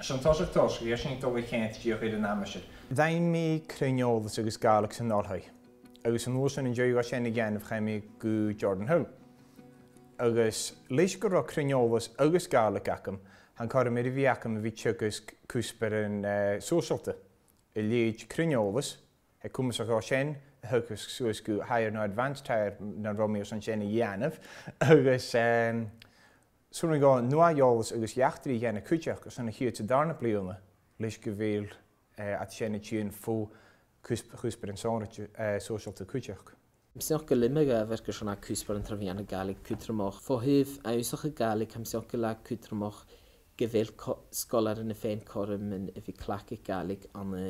Sean tos, we actually don't we can't do it in Amazon. Dain mi cryniolas agus Gaelic sy'n olhau. Agus yn oes yn enjoy was yn again of chemi gu Jordan Hill. Agus leis gyro cryniolas agus Gaelic acam, han cor ymwyd I fi acam fi Teagasg cuspairean socialte. Y leid cryniolas, he cwmys o goshen, hygus sŵs gu higher no advanced higher na romi os yn jen I ianaf. Agus sŵn yn go nwa iolas agus iachtri gen y cwtiach os yn y hyd y darna bliwna. Leis gyfeil at jen y tîn ffw cuspairean social te cwtiach. Msiach glimig efer gysio na cuspairean trafian y Gaelic cwtramach. Fo hyf awsach y Gaelic msiach gyla cwtramach gyfeil sgolar yn y ffein corym yn y fi clac y Gaelic an y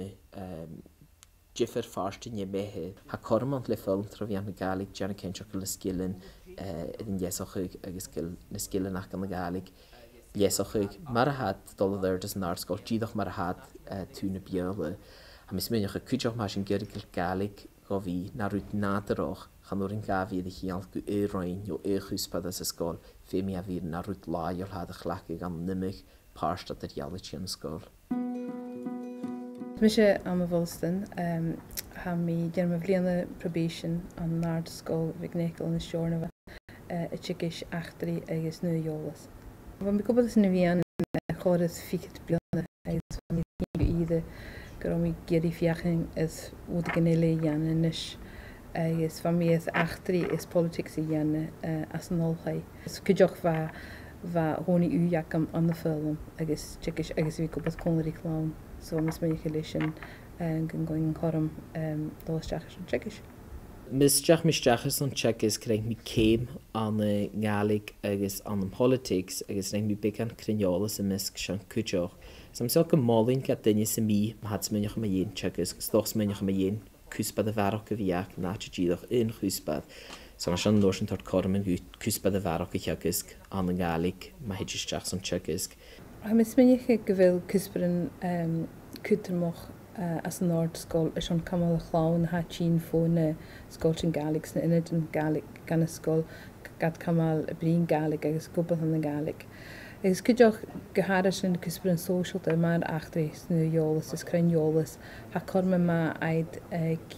jiffer farst in je mehe. Ha corym ond le ffilm trafian y Gaelic jan y censioch gyda sgilyn yn iesoch agos na sgilyn ac an y Gaelic. Iesoch mar a had dol y ddyrd as yn àrd-sgoile dídoch mar a had tŵn y biole. A mis mynioch y cwtioch mas yn gyrgil Gaelic go fi na rwyd naderoch chan o'r yn gafi ydych chi'n gw roen yw chwspad as ysgol fe mi a fi na rwyd lai o'r had y chlacig am nymig parst at yr ialit yn ysgol. Misje am y volstan, ha mi gen my vliana probation an àrd-sgoile vignekel yn y siorna y Teagasg achtri agos nu iolas. Van mi gwybod yn y fian chorys fichet bliana agos van mi fi'n gyda gyda mi gyrru fiachyn ys wyd gynele yan yn ys agos van mi ys achtri ys politics i yan as yn olhau. Cydioch fa honi uiac am an y ffilm agos Teagasg agos fi gwybod conlery clown. So mis mijn gelation en going horum dolas jachas an Teagasg. Misjach an Teagasg kring mi came an y Gaelic agos an politics agos kring mi big an cryniolas y misg sian cwtioch. So mis o'ch ymolyn gad dynia sy'n mi ma had smynioch am ein Teagasg stoch smynioch am ein cwspad y farog y fiach na tydioch yn chwspad. So ma sian lwrs yn tord corm yn cwspad y farog y Teagasg an y Gaelic ma hedjus jachas an Teagasg. Mis mynioch gyfil cuspairean cwtramach as an àrd-sgoile is an camal a chlawn ha tîn ffôn sgoltin Gaelic na inad yn Gaelic gan ysgol gad camal y brin Gaelic agos gwybod yn y Gaelic. Agos cydioch gyharas yn cuspairean social da ma'r achtri sy'n iolas ys cryn iolas ha corma ma aid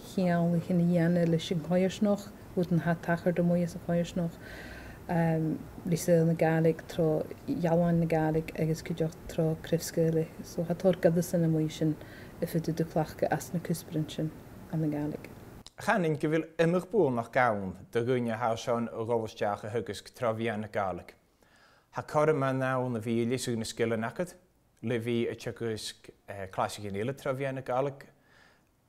ciawl yn y ian y lys yn choirs noch wyd yn ha tachar dy mwy as y choirs noch. Lisa yn y Gaelic tro iawan yn y Gaelic agos cydioch tro àrd-sgoile. So ha tor gydas yn y mwysin if it did clachge as na cuspairean an the Gaelic. Channing gyfil ymwch bwyl nach gawn dy gwynia hawsion o golwstiach y hygasg trafian y Gaelic. Ha corym ma nawn y fi liswg na sgil yn acad, le fi y Teagasg clasig yn eile trafian y Gaelic.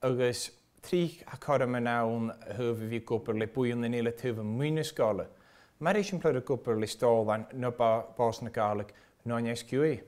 Agos tri ha corym ma nawn hyf fi gwbr le bwyl yn eile tyf yn mwyn ysgol. Mae'r eisiau plwyr y gwbr le stolan no bos na Gaelic non SQA.